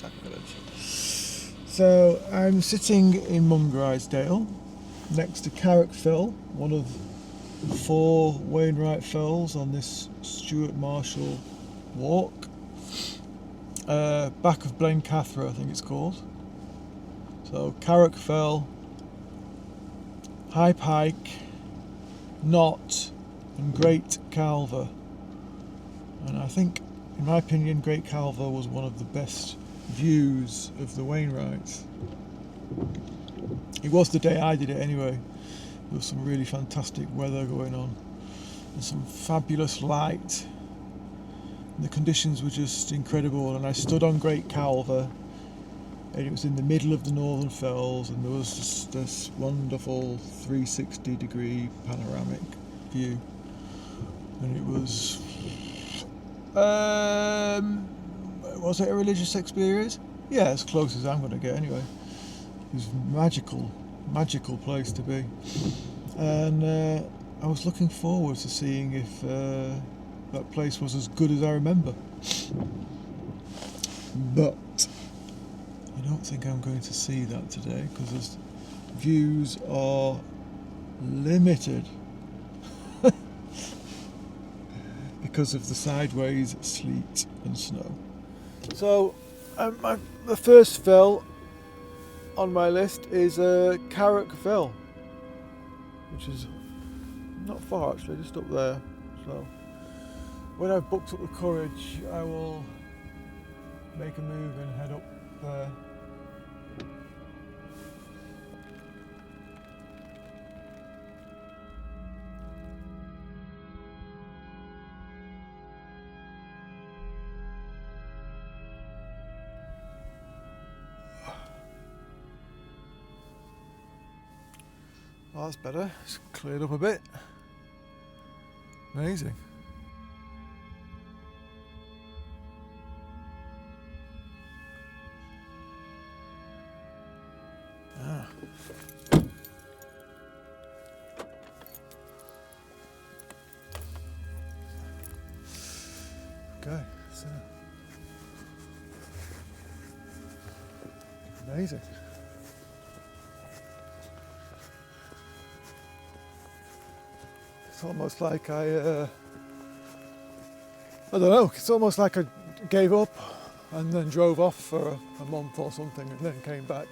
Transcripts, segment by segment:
Sack Village. So I'm sitting in Mungrisdale next to Carrock Fell, one of 4 Wainwright fells on this Stuart Marshall walk. Back of Blencathra, I think it's called. So Carrock Fell, High Pike, Knott and Great Calva. And I think, in my opinion, Great Calva was one of the best views of the Wainwrights. It was the day I did it anyway. There was some really fantastic weather going on and some fabulous light. And the conditions were just incredible, and I stood on Great Calva and it was in the middle of the Northern Fells, and there was just this wonderful 360 degree panoramic view, and it was was it a religious experience? Yeah, as close as I'm going to get anyway. It was magical place to be, and I was looking forward to seeing if that place was as good as I remember. But I don't think I'm going to see that today because the views are limited because of the sideways sleet and snow. So the first fell on my list is Carrock Fell, which is not far actually, just up there. So when I've booked up the courage, I will make a move and head up there. Oh, that's better. It's cleared up a bit. Amazing. Ah. Okay, so amazing. It's almost like I don't know, it's almost like I gave up and then drove off for a month or something and then came back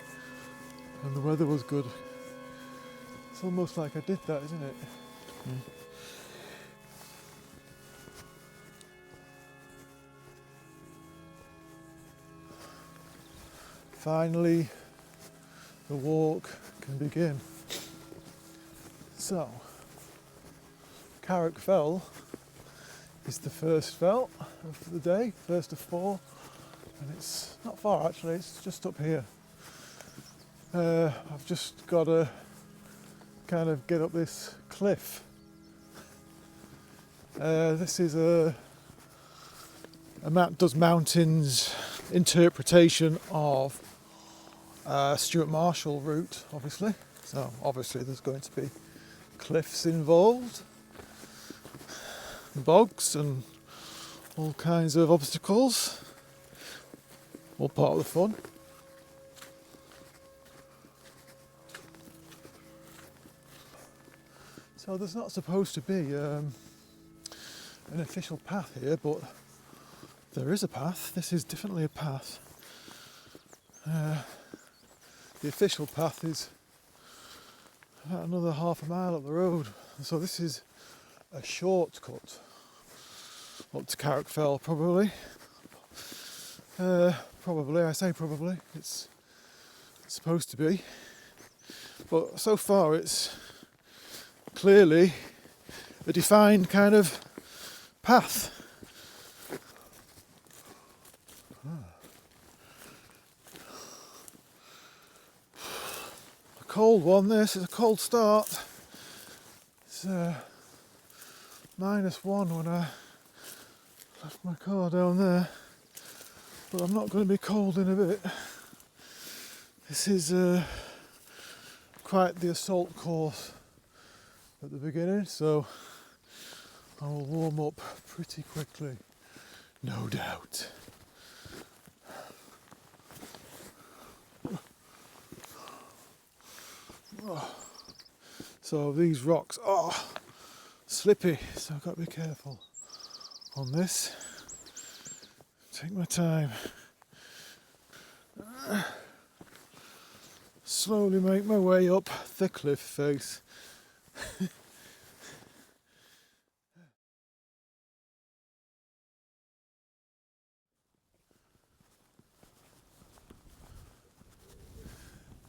and the weather was good. It's almost like I did that, isn't it? Finally, the walk can begin. So, Carrock Fell is the first fell of the day, first of 4, and it's not far actually, it's just up here. I've just got to kind of get up this cliff. This is a Matt Does Mountains interpretation of Stuart Marshall route, obviously. So obviously there's going to be cliffs involved, bogs and all kinds of obstacles, all part of the fun. So there's not supposed to be an official path here, but there is a path. This is definitely a path. The official path is about another half a mile up the road. So this is a shortcut up to Carrock Fell, probably. I say probably. It's supposed to be. But so far it's clearly a defined kind of path. A cold one, this is a cold start. It's -1 when I left my car down there, but I'm not going to be cold in a bit. This is quite the assault course at the beginning, so I will warm up pretty quickly, no doubt. So these rocks are slippy, so I've got to be careful on this. Take my time. Slowly make my way up the cliff face.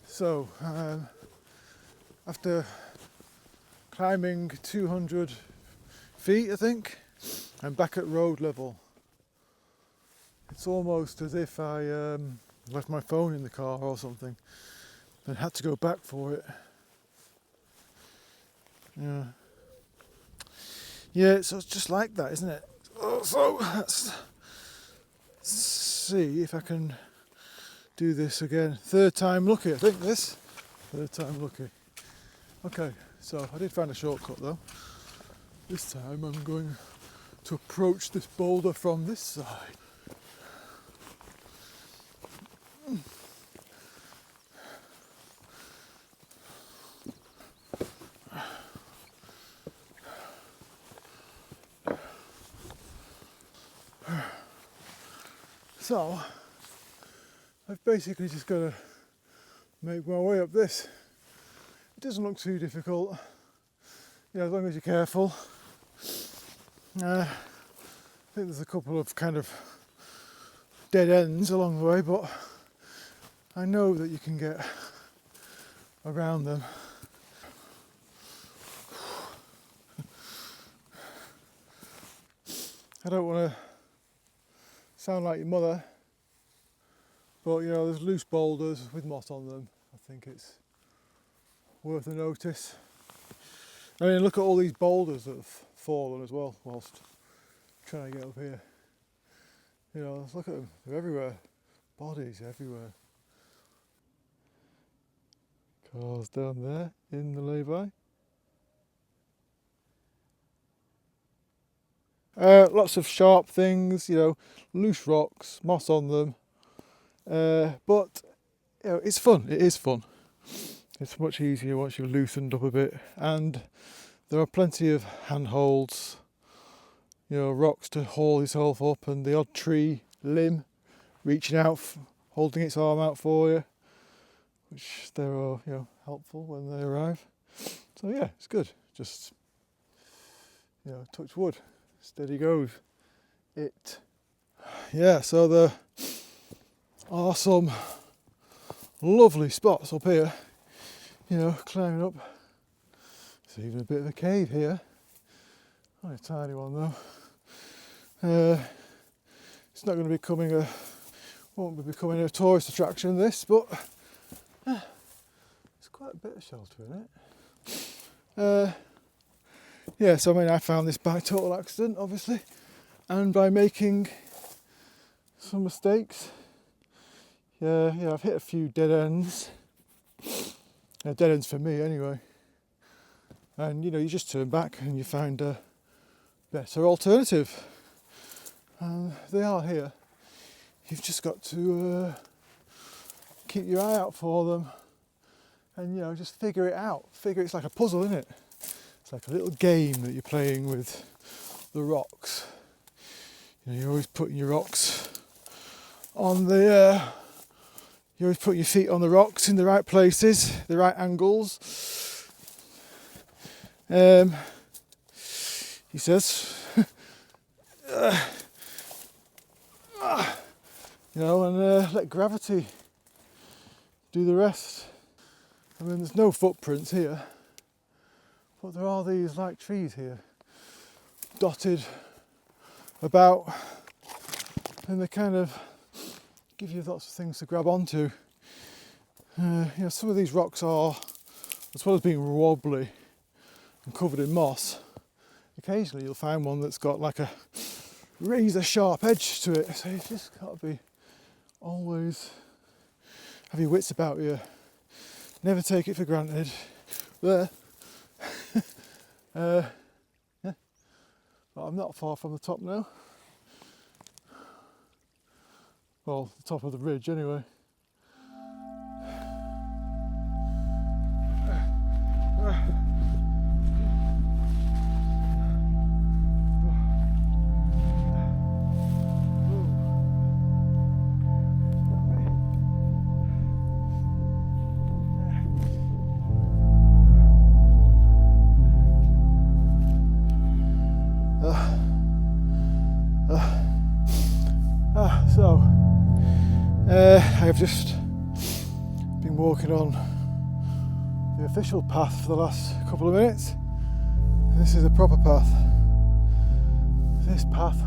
So, after climbing 200 feet, I think, I'm back at road level. It's almost as if I left my phone in the car or something and had to go back for it. Yeah, so it's just like that, isn't it? So let's see if I can do this again. Third time lucky, I think this. Third time lucky. Okay, so I did find a shortcut though. This time I'm going to approach this boulder from this side. So I've basically just got to make my way up this. It doesn't look too difficult, as long as you're careful. I think there's a couple of kind of dead ends along the way, but I know that you can get around them. I don't want to sound like your mother, but there's loose boulders with moss on them. I think it's worth a notice. I mean, look at all these boulders that have fallen as well whilst trying to get up here. Look at them, they're everywhere. Bodies everywhere. Cars down there in the lay-by. Lots of sharp things, loose rocks, moss on them. But it's fun. It is fun. It's much easier once you've loosened up a bit, and there are plenty of handholds, rocks to haul yourself up, and the odd tree limb reaching out, holding its arm out for you, which they are helpful when they arrive. So yeah, it's good. Just touch wood, steady goes. So there are some lovely spots up here, climbing up. There's even a bit of a cave here. Only a tiny one though. It's not going to won't be becoming a tourist attraction this, but there's quite a bit of shelter in it. So I found this by total accident, obviously, and by making some mistakes. I've hit a few dead ends. Dead ends for me anyway. And you just turn back and you find a better alternative. And they are here. You've just got to keep your eye out for them and just figure it out. It's like a puzzle, isn't it? It's like a little game that you're playing with the rocks. You're always putting your rocks on you always put your feet on the rocks in the right places, the right angles. He says, and let gravity do the rest. I mean, there's no footprints here, but there are these like trees here, dotted about, and they kind of give you lots of things to grab onto. Some of these rocks are, as well as being wobbly and covered in moss, occasionally you'll find one that's got like a razor sharp edge to it, so you've just got to be always have your wits about you, never take it for granted. But I'm not far from the top now. Well, the top of the ridge anyway. I've just been walking on the official path for the last couple of minutes. This is a proper path. This path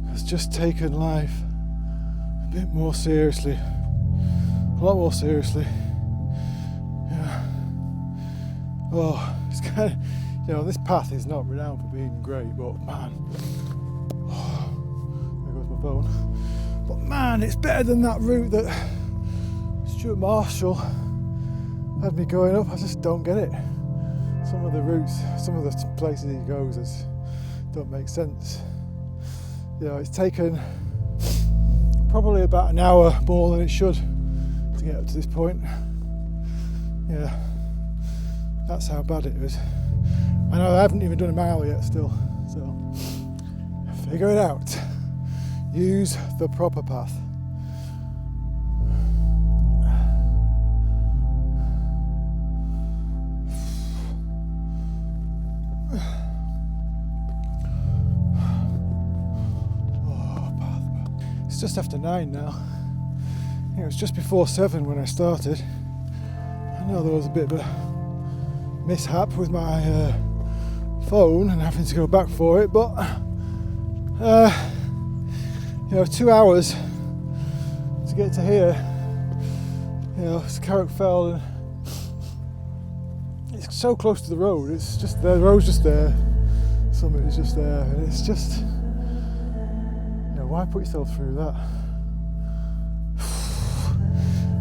has just taken life a bit more seriously, a lot more seriously. Yeah. Oh, it's kind of, this path is not renowned for being great, but man, there goes my phone. But man, it's better than that route that Stuart Marshall had me going up. I just don't get it. Some of the routes, some of the places he goes, don't make sense. It's taken probably about an hour more than it should to get up to this point. Yeah, that's how bad it is. I know I haven't even done a mile yet still, so figure it out. Use the proper path. It's just after 9 now. It was just before 7 when I started. I know there was a bit of a mishap with my phone and having to go back for it, but 2 hours to get to here. It's Carrock Fell, and it's so close to the road. It's just there. The road's just there. Summit is just there, and it's just. Why put yourself through that?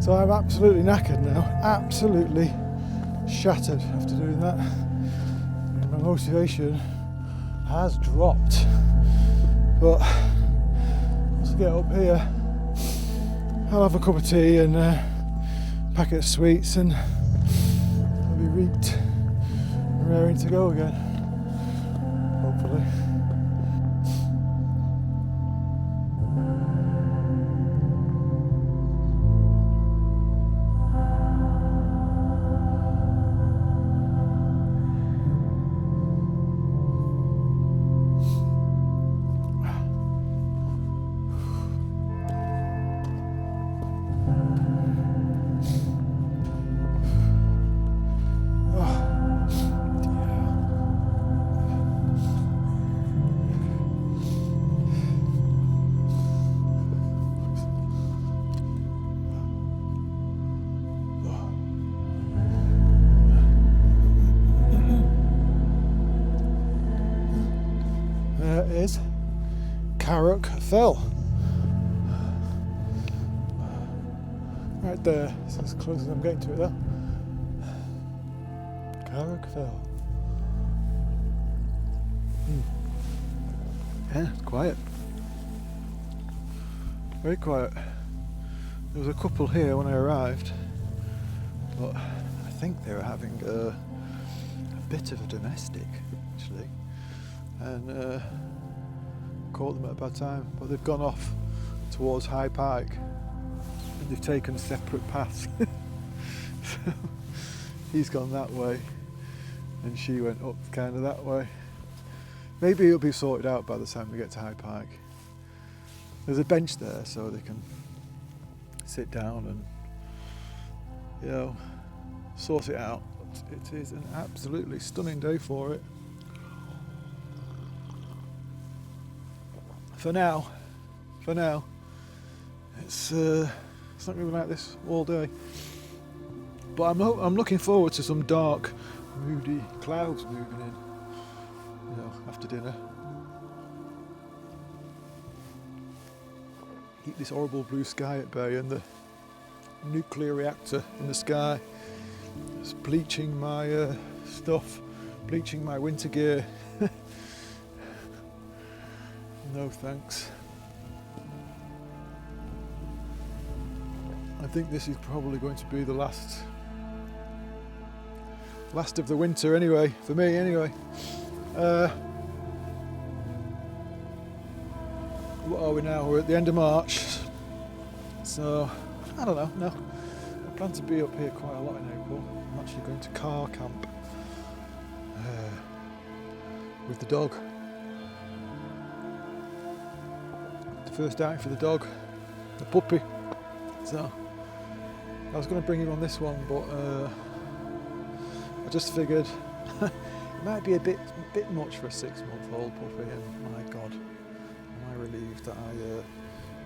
So I'm absolutely knackered now, absolutely shattered after doing that. My motivation has dropped. But once I get up here, I'll have a cup of tea and a packet of sweets, and I'll be reaped and raring to go again, hopefully. Is Carrock Fell. Right there, it's as close as I'm getting to it there. Carrock Fell. Yeah, it's quiet. Very quiet. There was a couple here when I arrived, but I think they were having a bit of a domestic, actually. And caught them at a bad time, but they've gone off towards High Pike and they've taken separate paths. So he's gone that way and she went up kind of that way. Maybe it'll be sorted out by the time we get to High Pike. There's a bench there so they can sit down and sort it out. It is an absolutely stunning day for it. For now, it's not going to be like this all day. But I'm looking forward to some dark, moody clouds moving in, after dinner. Keep this horrible blue sky at bay and the nuclear reactor in the sky. It's bleaching my stuff, bleaching my winter gear. No thanks. I think this is probably going to be the last of the winter anyway, for me anyway. What are we now? We're at the end of March. So, I don't know, no. I plan to be up here quite a lot in April. I'm actually going to car camp with the dog. First outing for the dog. the puppy. So I was going to bring him on this one, but I just figured it might be a bit much for a 6-month-old puppy, and my God, am I relieved that I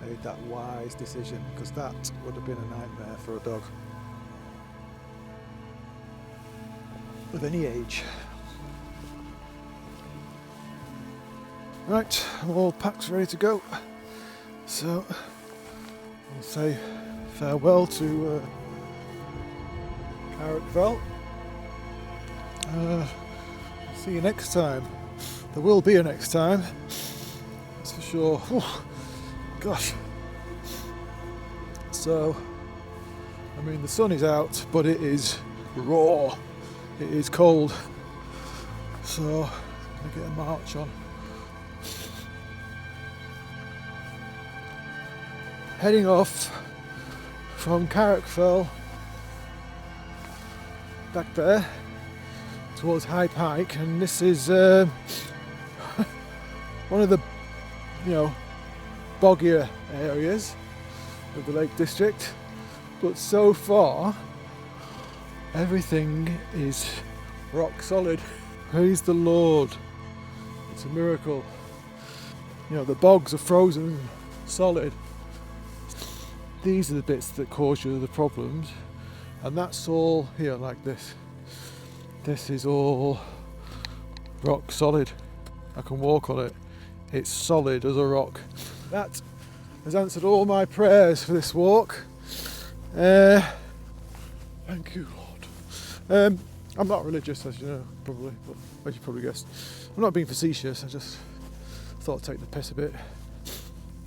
made that wise decision, because that would have been a nightmare for a dog of any age. Right, I'm all packed, ready to go. So I'll say farewell to Carrock. See you next time. There will be a next time, that's for sure. Oh, gosh. So, I mean, the sun is out, but it is raw. It is cold. So, I'm gonna get a march on. Heading off from Carrock back there towards High Pike, and this is one of the boggier areas of the Lake District, but so far everything is rock solid. Praise the Lord, it's a miracle. The bogs are frozen solid. These are the bits that cause you the problems, and that's all here like this. This is all rock solid. I can walk on it. It's solid as a rock. That has answered all my prayers for this walk. Thank you, Lord. I'm not religious, as you know, probably, but as you probably guessed. I'm not being facetious, I just thought I'd take the piss a bit.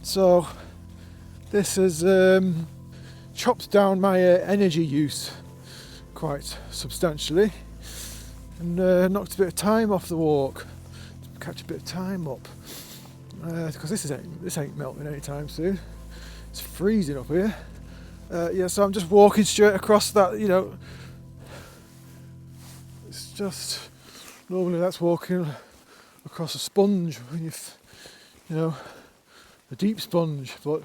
So, this has chopped down my energy use quite substantially, and knocked a bit of time off the walk, to catch a bit of time up, because this ain't melting anytime soon. It's freezing up here. So I'm just walking straight across that. It's just normally that's walking across a sponge when a deep sponge, but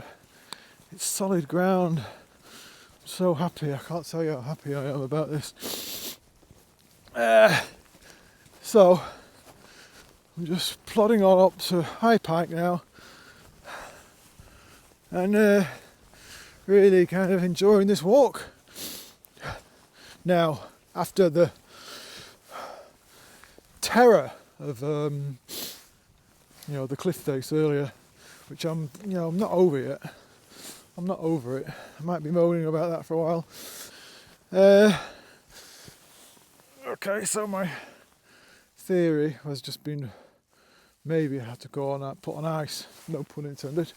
it's solid ground. I'm so happy. I can't tell you how happy I am about this. So I'm just plodding on up to High Pike now, and really kind of enjoying this walk. Now, after the terror of the cliff face earlier, which I'm not over yet. I'm not over it. I might be moaning about that for a while. Okay, so my theory has just been maybe I had to go on put on ice. No pun intended.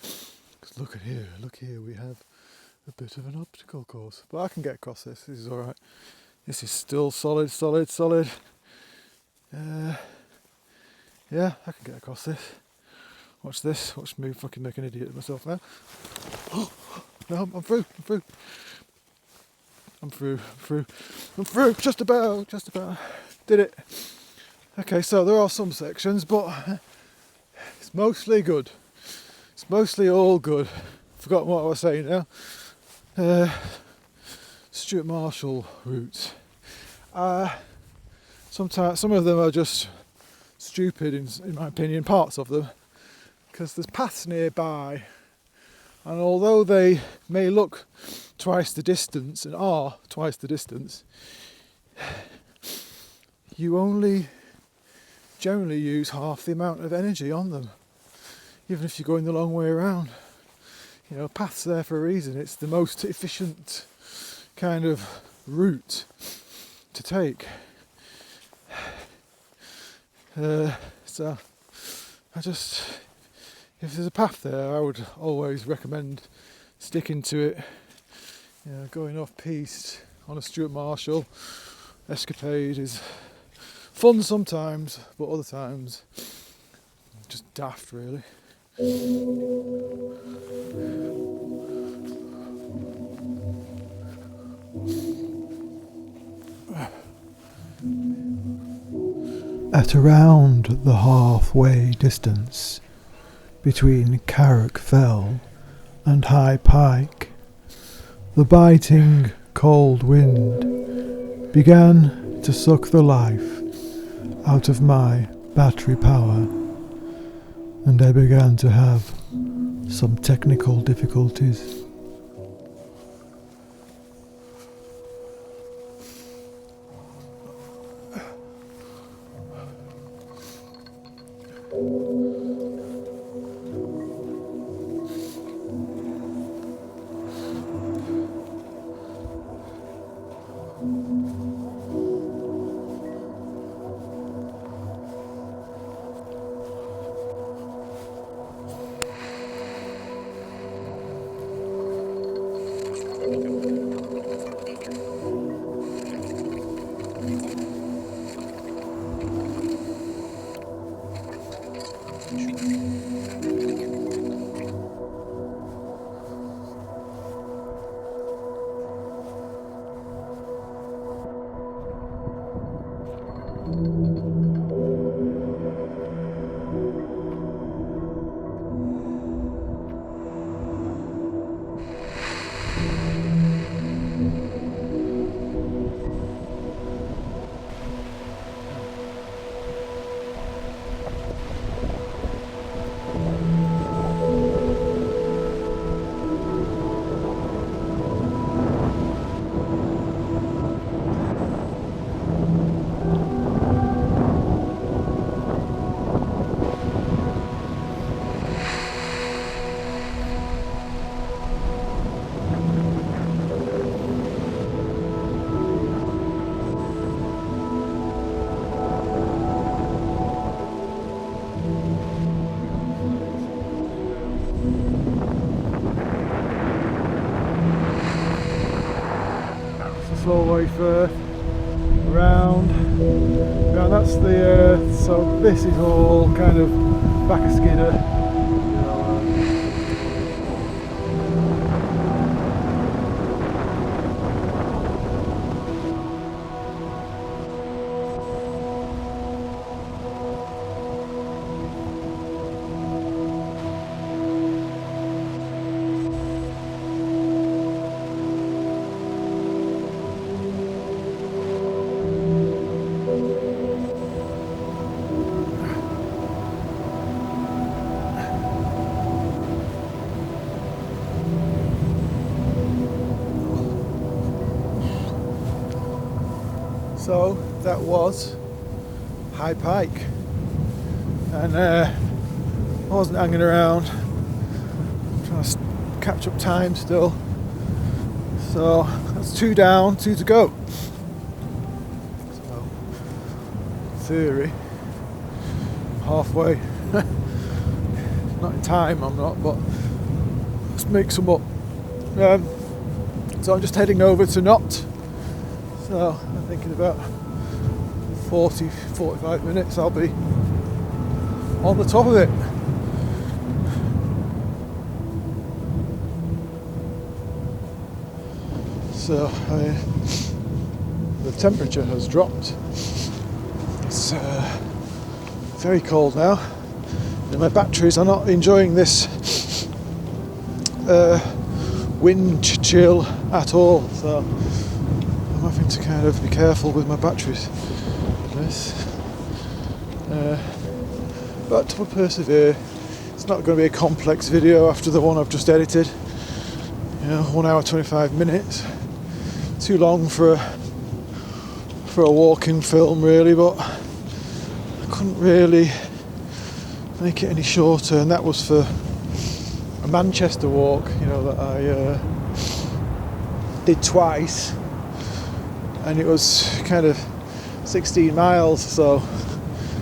Because look here, we have a bit of an obstacle course. But I can get across this. This is alright. This is still solid. Yeah, I can get across this. Watch this. Watch me fucking make an idiot of myself now. No, I'm through. I'm through. Just about. Did it. Okay, so there are some sections, but it's mostly good. It's mostly all good. Forgot what I was saying now. Stuart Marshall routes. Sometimes some of them are just stupid, in my opinion, parts of them, because there's paths nearby, and although they may look twice the distance and are twice the distance, you only generally use half the amount of energy on them, even if you're going the long way around. Paths there for a reason. It's the most efficient kind of route to take. So if there's a path there, I would always recommend sticking to it. Going off piste on a Stuart Marshall escapade is fun sometimes, but other times just daft, really. At around the halfway distance between Carrock Fell and high pike, the biting cold wind began to suck the life out of my battery power, and I began to have some technical difficulties. Slowway first, round, that's the earth, so this is all kind of back a skidder. So that was High Pike, and I wasn't hanging around, trying to catch up time still. So that's 2 down, 2 to go. So in theory, I'm halfway. Not in time, I'm not, but let's make some up. So I'm just heading over to Knott. So I'm thinking about 40-45 minutes I'll be on the top of it. So the temperature has dropped. It's very cold now, and my batteries are not enjoying this wind chill at all. So I'm having to kind of be careful with my batteries. But we'll persevere. It's not going to be a complex video after the one I've just edited. 1 hour 25 minutes. Too long for a walking film really, but I couldn't really make it any shorter, and that was for a Manchester walk, that I did twice, and it was kind of 16 miles, so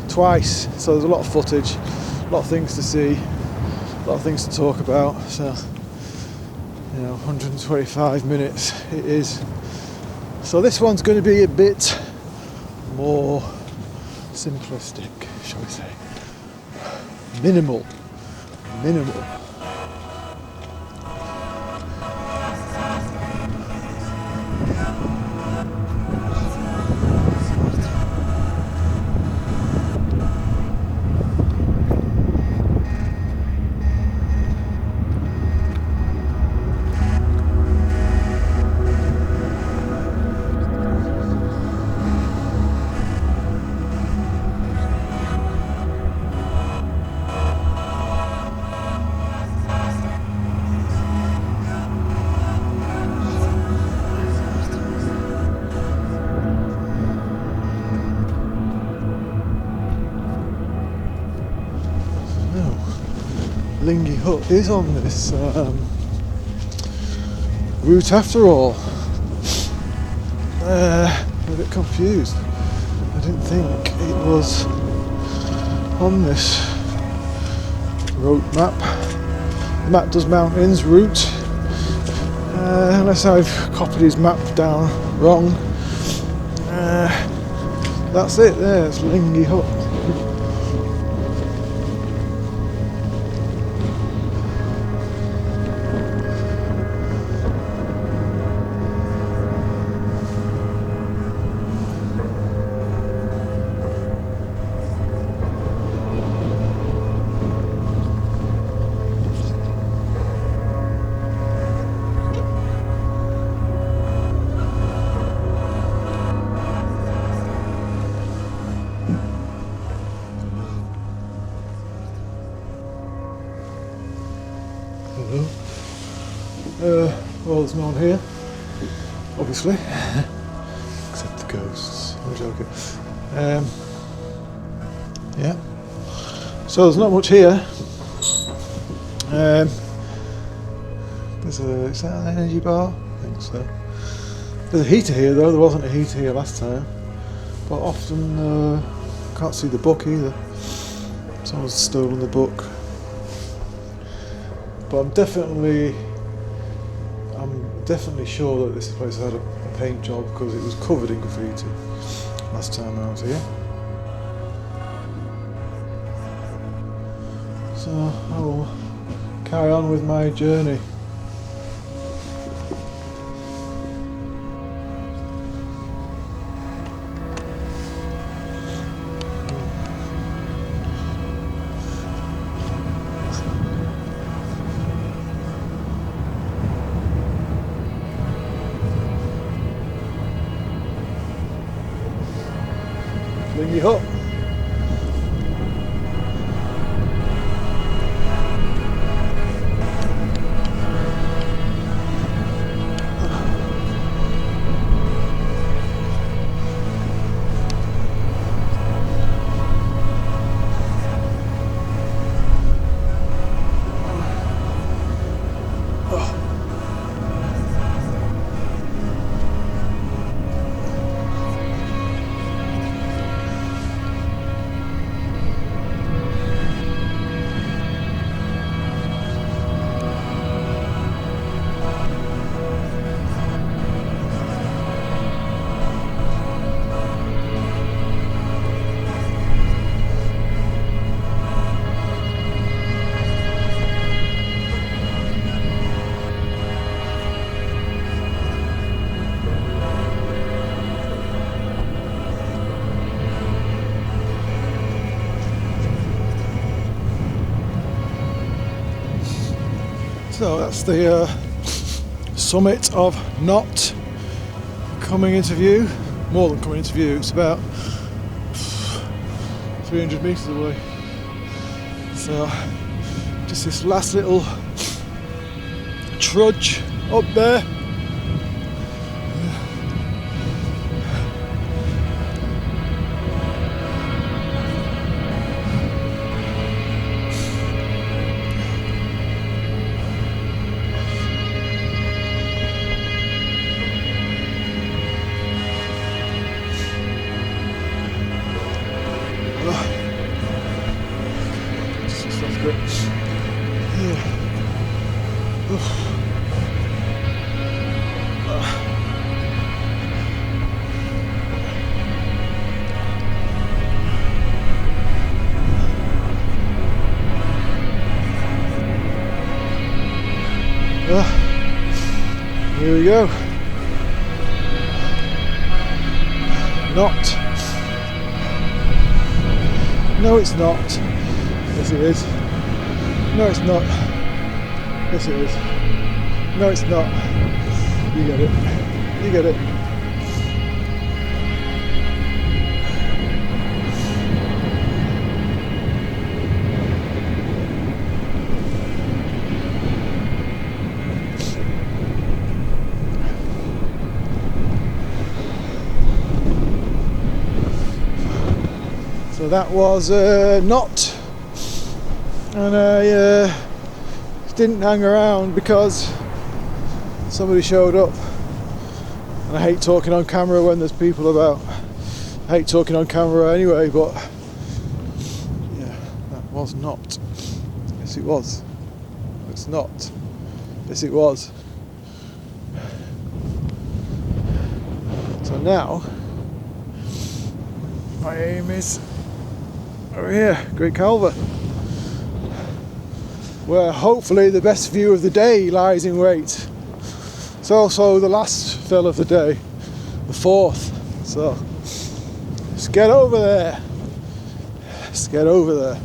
twice, so there's a lot of footage, a lot of things to see, a lot of things to talk about. So 125 minutes it is. So this one's going to be a bit more simplistic, shall we say, minimal. know. Lingy Hut is on this route after all. I'm a bit confused. I didn't think it was on this road map. The map does mountains route, unless I've copied his map down wrong. That's it there, it's Lingy Hut. Well, there's no one here, obviously, except the ghosts. I'm joking. Yeah. So there's not much here. Is that an energy bar? I think so. There's a heater here though. There wasn't a heater here last time. But often can't see the book either. Someone's stolen the book. But I'm definitely sure that this place had a paint job because it was covered in graffiti last time I was here. So I will carry on with my journey. Lingy Hut. So that's the summit of Knott coming into view. More than coming into view, it's about 300 metres away. So just this last little trudge up there. Here we go. Knott. No, it's not. Yes, it is. No, it's not. Yes, it is. No, it's not. You get it. You get it. So that was Knott. and I didn't hang around because somebody showed up. And I hate talking on camera when there's people about. I hate talking on camera anyway, but yeah, that was not. Yes, it was. It's not. Yes, it was. So now, my aim is over here, Great Calva, where hopefully the best view of the day lies in wait. It's also the last fill of the day, the fourth. So let's get over there. Let's get over there.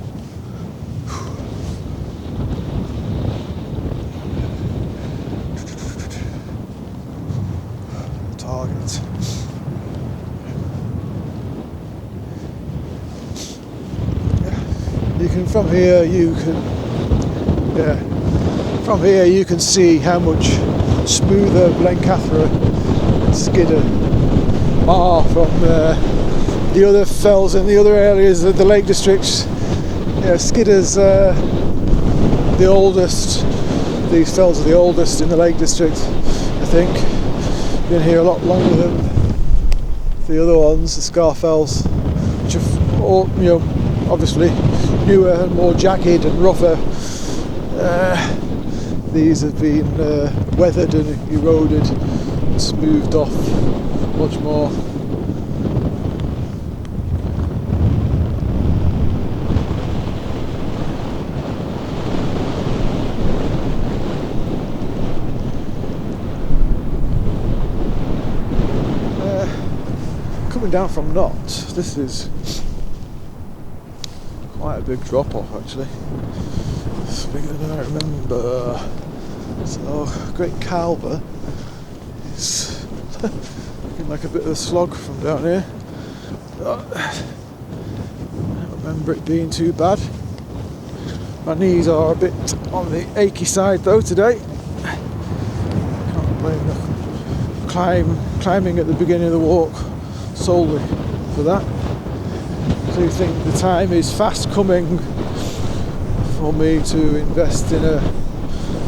Target. You can from here you can see how much smoother Blencathra and Skidder are from the other fells in the other areas of the Lake Districts. Yeah, Skidder's the oldest. These fells are the oldest in the Lake District, I think. Been here a lot longer than the other ones, the Scar fells, which are all, obviously newer and more jagged and rougher. These have been weathered and eroded and smoothed off much more. Coming down from Knott, this is quite a big drop off actually. It's bigger than I remember. So Great Calva is looking like a bit of a slog from down here. I don't remember it being too bad. My knees are a bit on the achy side though today. Can't blame the climbing at the beginning of the walk solely for that. I do think the time is fast coming for me to invest in a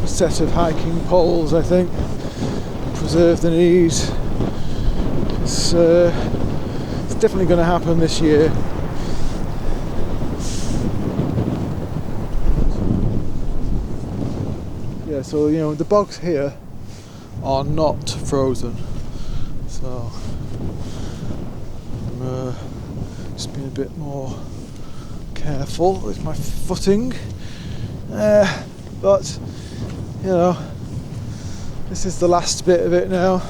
set of hiking poles, I think. Preserve the knees. It's definitely going to happen this year. Yeah, so the bogs here are not frozen. So I'm just being a bit more careful with my footing. But this is the last bit of it now.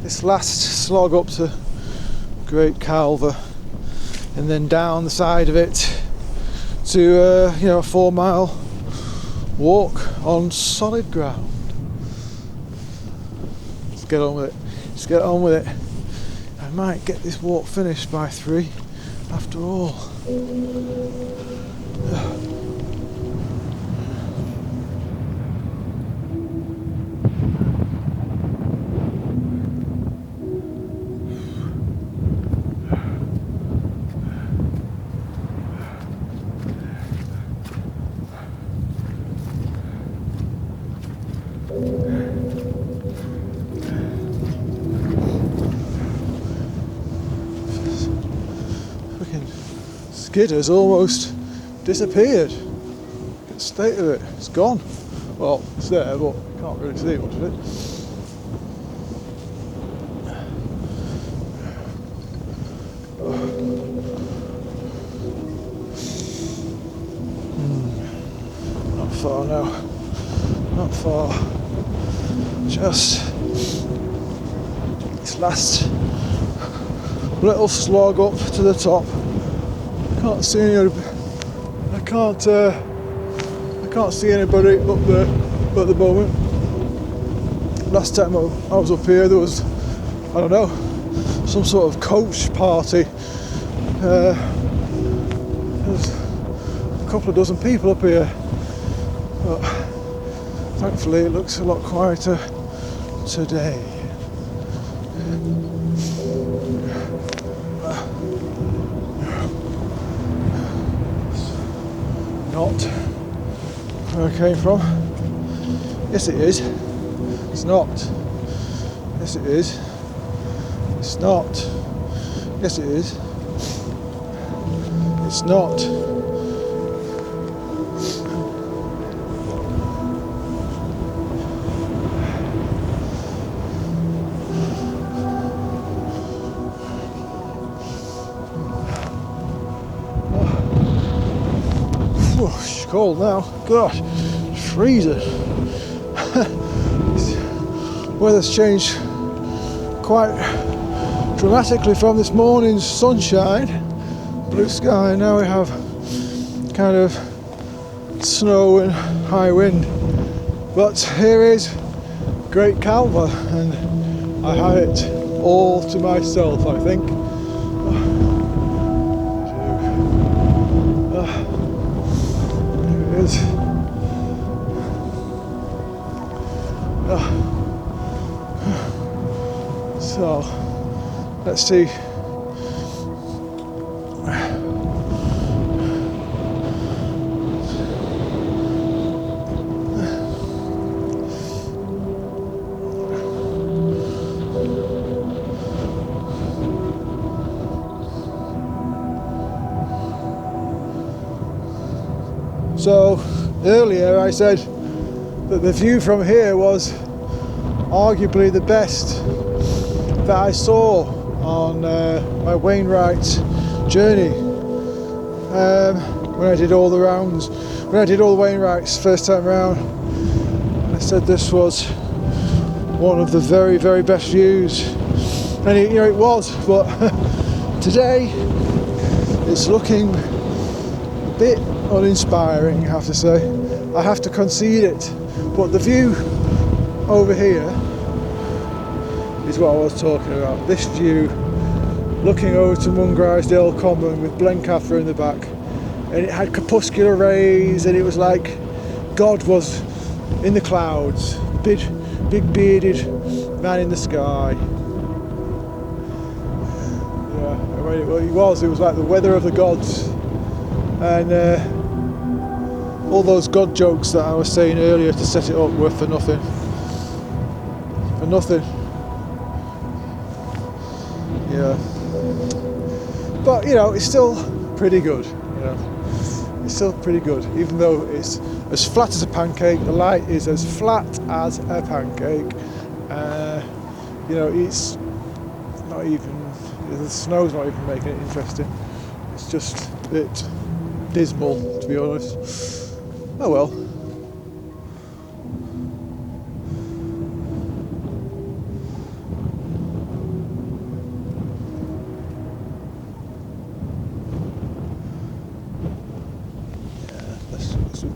This last slog up to Great Calva, and then down the side of it to a 4-mile walk on solid ground. Let's get on with it. Let's get on with it. I might get this walk finished by 3 after all. Skidder's almost disappeared. Look at the state of it. It's gone. Well, it's there, but you can't really see much of it. Not far now. Not far. Just this last little slog up to the top. Can't see any. I can't see anybody up there at the moment. Last time I was up here, there was, I don't know, some sort of coach party. There's a couple of dozen people up here, but thankfully it looks a lot quieter today. Knott where I came from. Yes it is. It's not. Yes it is. It's not. Yes it is. It's not. Oh, it's cold now. Gosh, it's freezing. Weather's changed quite dramatically from this morning's sunshine, blue sky. Now we have kind of snow and high wind. But here is Great Calva, and I have it all to myself, I think. There it is. So, let's see. So, earlier I said that the view from here was arguably the best that I saw on my Wainwrights journey. When I did all the rounds, when I did all the Wainwrights first time around, I said this was one of the very, very best views, and it was. But today it's looking a bit uninspiring, I have to say. I have to concede it. But the view over here is what I was talking about. This view, looking over to Mungrisdale Common with Blencathra in the back, and it had crepuscular rays, and it was like God was in the clouds, big bearded man in the sky. Yeah, I mean, it was like the weather of the gods, and all those God jokes that I was saying earlier to set it up were for nothing. For nothing. Yeah. But it's still pretty good. It's still pretty good, even though it's as flat as a pancake. The light is as flat as a pancake. It's not even, the snow's not even making it interesting. It's just a bit dismal, to be honest. Oh well.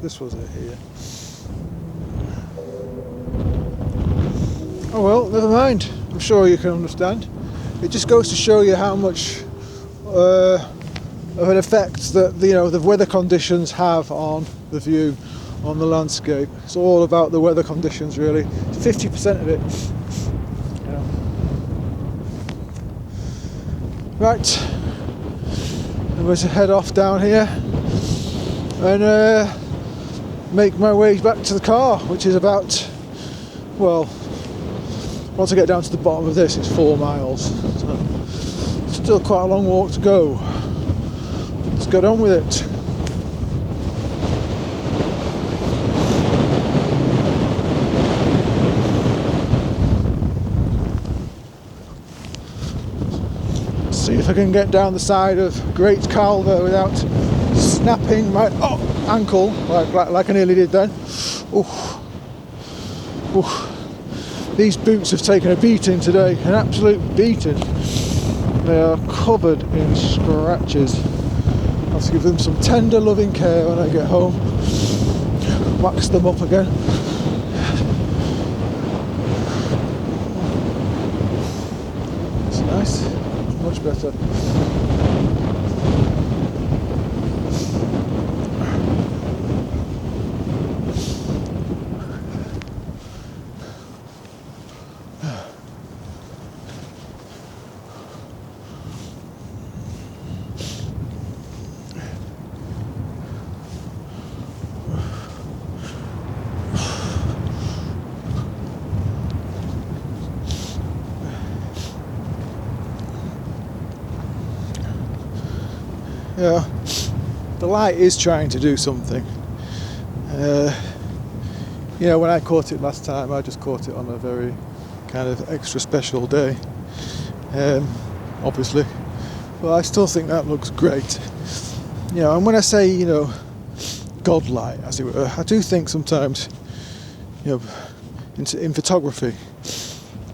This was it here. Oh well, never mind. I'm sure you can understand. It just goes to show you how much of an effect that the weather conditions have on the view, on the landscape. It's all about the weather conditions, really. 50% of it. Right, I'm going to head off down here and make my way back to the car, which is about, well, once I get down to the bottom of this, it's 4 miles. So still quite a long walk to go. Let's get on with it. See if I can get down the side of Great Calva without snapping my ankle like I nearly did then. Oof. Oof. These boots have taken a beating today, an absolute beating. They are covered in scratches. I have to give them some tender loving care when I get home. Wax them up again. It's nice, much better. Yeah, the light is trying to do something. You know, when I caught it last time, I just caught it on a very kind of extra special day, obviously. But I still think that looks great. You know, and when I say, you know, godlight, as it were, I do think sometimes, you know, in photography,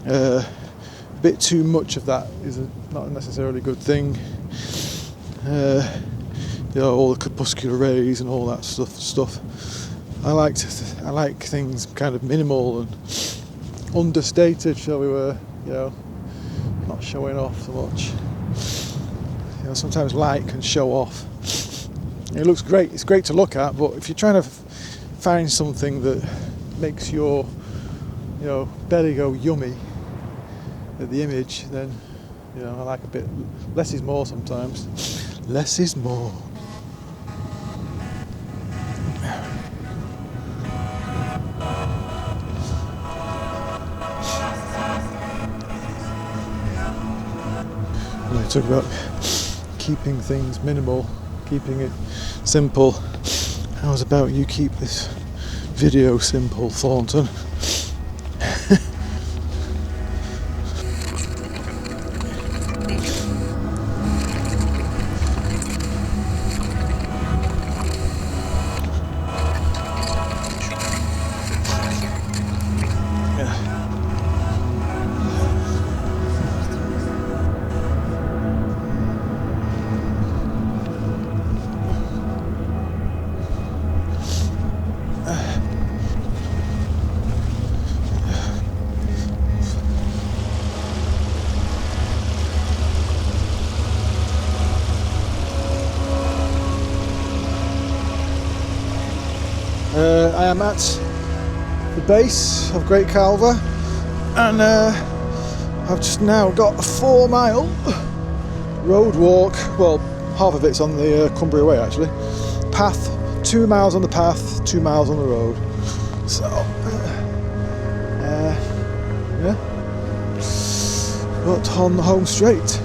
a bit too much of that is not a necessarily good thing. You know, all the corpuscular rays and all that stuff. I like things kind of minimal and understated, shall we were, you know, not showing off so much. You know, sometimes light can show off. It looks great, it's great to look at, but if you're trying to find something that makes your, you know, belly go yummy at the image, then, you know, I like a bit less is more sometimes. Less is more. When I talk about keeping things minimal, keeping it simple, how's about you keep this video simple, Thornton? I am at the base of Great Calva, and I've just now got a 4-mile road walk. Well, half of it's on the Cumbria Way actually. Path, 2 miles on the path, 2 miles on the road. So, yeah, but on the home straight.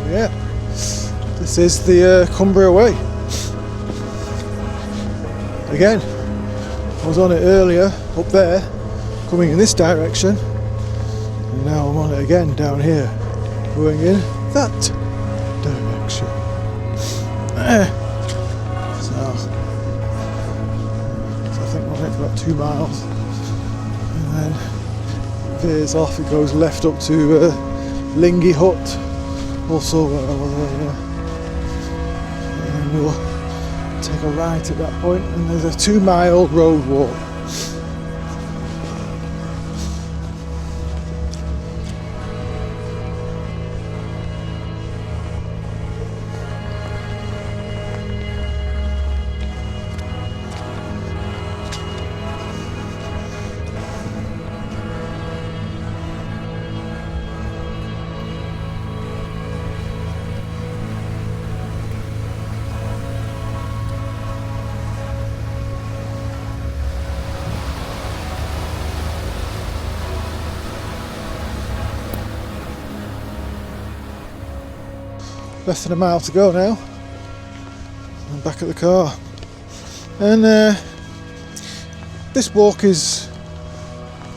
Yeah, this is the Cumbria Way. Again, I was on it earlier up there, coming in this direction, and now I'm on it again down here, going in that direction. So I think we'll take about 2 miles, and then veers off. It goes left up to Lingy Hut. Also, and we'll take a right at that point, and there's a 2-mile road walk. Less than a mile to go now. I'm back at the car, and this walk is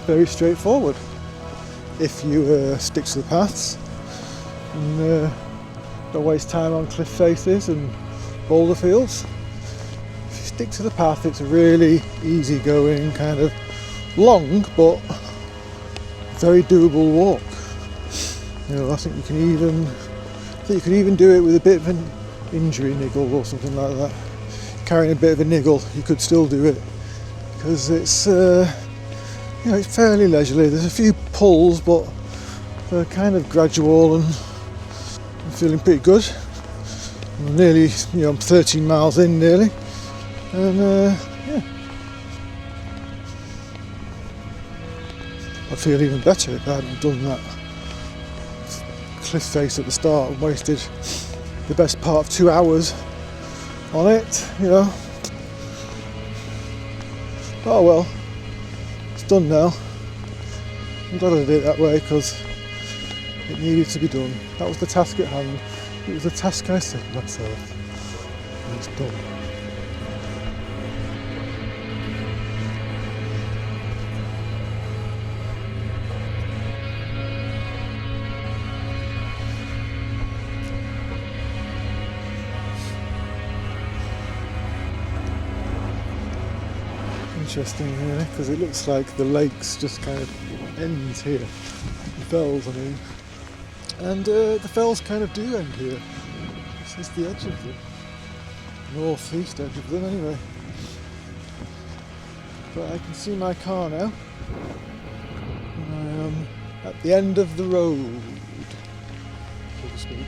very straightforward if you stick to the paths and don't waste time on cliff faces and boulder fields. If you stick to the path, it's a really easy going, kind of long but very doable walk. You know, I think you can even do it with a bit of an injury niggle or something like that, carrying a bit of a niggle, you could still do it, because it's it's fairly leisurely. There's a few pulls, but they're kind of gradual, and I'm feeling pretty good. I'm nearly, I'm 13 miles in nearly, and I'd feel even better if I hadn't done that cliff face at the start and wasted the best part of 2 hours on it, Oh well, it's done now. I'm glad I did it that way, because it needed to be done. That was the task at hand. It was the task I set myself, and it's done. Interesting, really, because it looks like the lakes just kind of ends here. The fells, I mean. And the fells kind of do end here. This is the edge of them. North-east edge of them, anyway. But I can see my car now. And I am at the end of the road, so to speak.